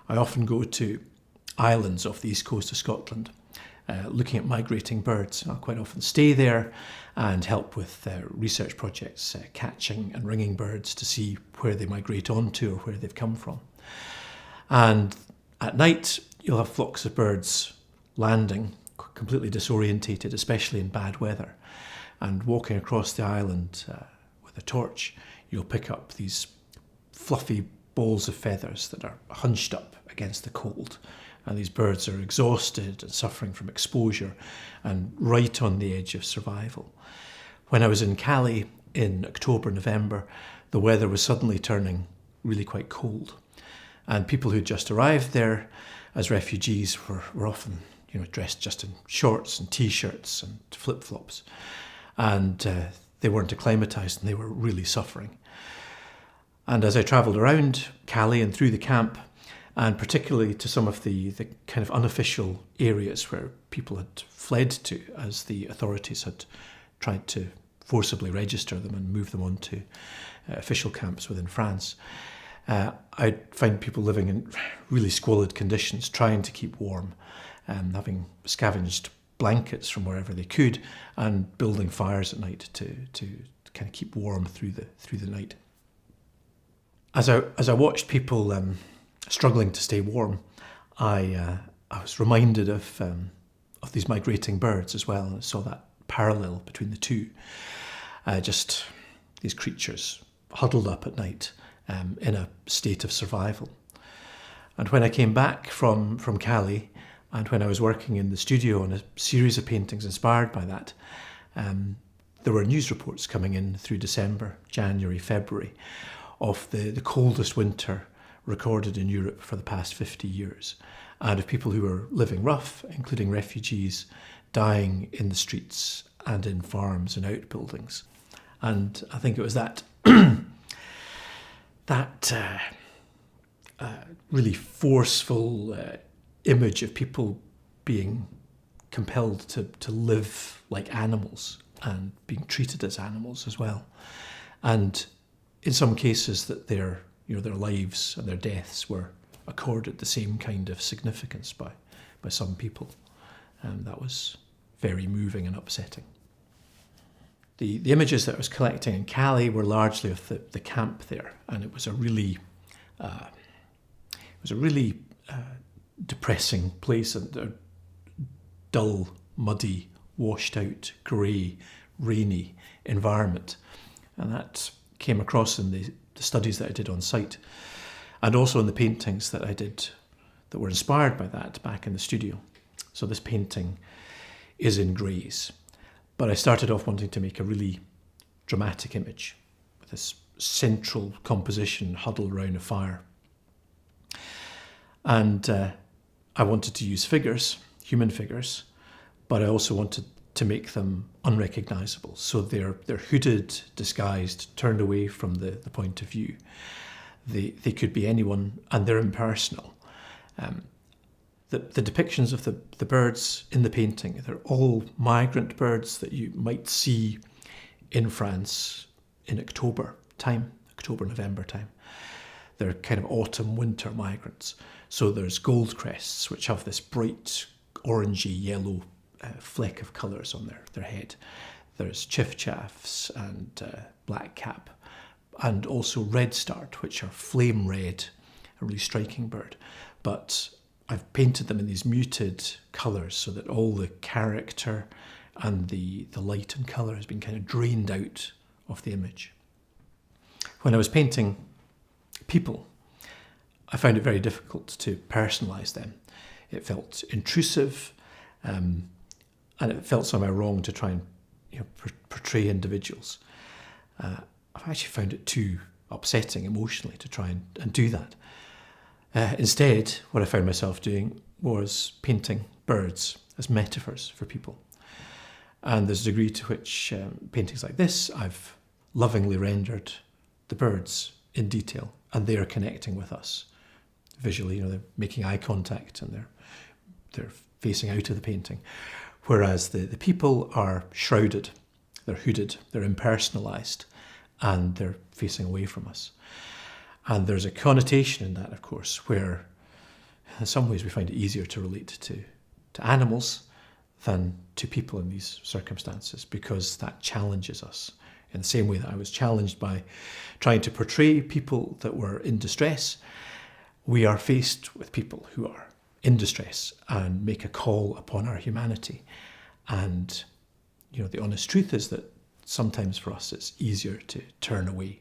I often go to islands off the east coast of Scotland, looking at migrating birds. I'll quite often stay there and help with research projects, catching and ringing birds to see where they migrate onto or where they've come from. And at night, you'll have flocks of birds landing, completely disorientated, especially in bad weather. And walking across the island with a torch, you'll pick up these fluffy balls of feathers that are hunched up against the cold. And these birds are exhausted and suffering from exposure and right on the edge of survival. When I was in Calais in October, November, the weather was suddenly turning really quite cold. And people who'd just arrived there as refugees were often, dressed just in shorts and T-shirts and flip-flops. And they weren't acclimatised and they were really suffering. And as I travelled around Calais and through the camp, and particularly to some of the kind of unofficial areas where people had fled to as the authorities had tried to forcibly register them and move them on to official camps within France, I'd find people living in really squalid conditions, trying to keep warm, having scavenged blankets from wherever they could and building fires at night to kind of keep warm through the night. As I watched people struggling to stay warm, I was reminded of these migrating birds as well, and I saw that parallel between the two. Just these creatures huddled up at night in a state of survival. And when I came back from Calais, and when I was working in the studio on a series of paintings inspired by that, there were news reports coming in through December, January, February, of the coldest winter recorded in Europe for the past 50 years, and of people who were living rough, including refugees, dying in the streets and in farms and outbuildings. And I think it was that really forceful image of people being compelled to live like animals and being treated as animals as well. And in some cases that their lives and their deaths were accorded the same kind of significance by some people. And that was very moving and upsetting. The images that I was collecting in Calais were largely of the camp there, and it was a really depressing place, and a dull, muddy, washed out, grey, rainy environment. And that came across in the studies that I did on site, and also in the paintings that I did that were inspired by that back in the studio. So this painting is in greys, but I started off wanting to make a really dramatic image with this central composition huddled around a fire. And I wanted to use figures, human figures, but I also wanted to make them unrecognisable. So they're hooded, disguised, turned away from the point of view. They could be anyone, and they're impersonal. The depictions of the birds in the painting, they're all migrant birds that you might see in France in October, November time. They're kind of autumn, winter migrants. So there's goldcrests, which have this bright orangey yellow fleck of colours on their head. There's chiffchaffs and blackcap, and also redstart, which are flame red, a really striking bird. But I've painted them in these muted colours so that all the character and the light and colour has been kind of drained out of the image. When I was painting people, I found it very difficult to personalise them. It felt intrusive, and it felt somehow wrong to try and portray individuals. I've actually found it too upsetting emotionally to try and do that. Instead, what I found myself doing was painting birds as metaphors for people. And there's a degree to which paintings like this, I've lovingly rendered the birds in detail, and they are connecting with us visually. They're making eye contact and they're facing out of the painting. Whereas the people are shrouded, they're hooded, they're impersonalised, and they're facing away from us. And there's a connotation in that, of course, where In some ways we find it easier to relate to animals than to people in these circumstances, because that challenges us in the same way that I was challenged by trying to portray people that were in distress. We are faced with people who are in distress and make a call upon our humanity. And, the honest truth is that sometimes for us it's easier to turn away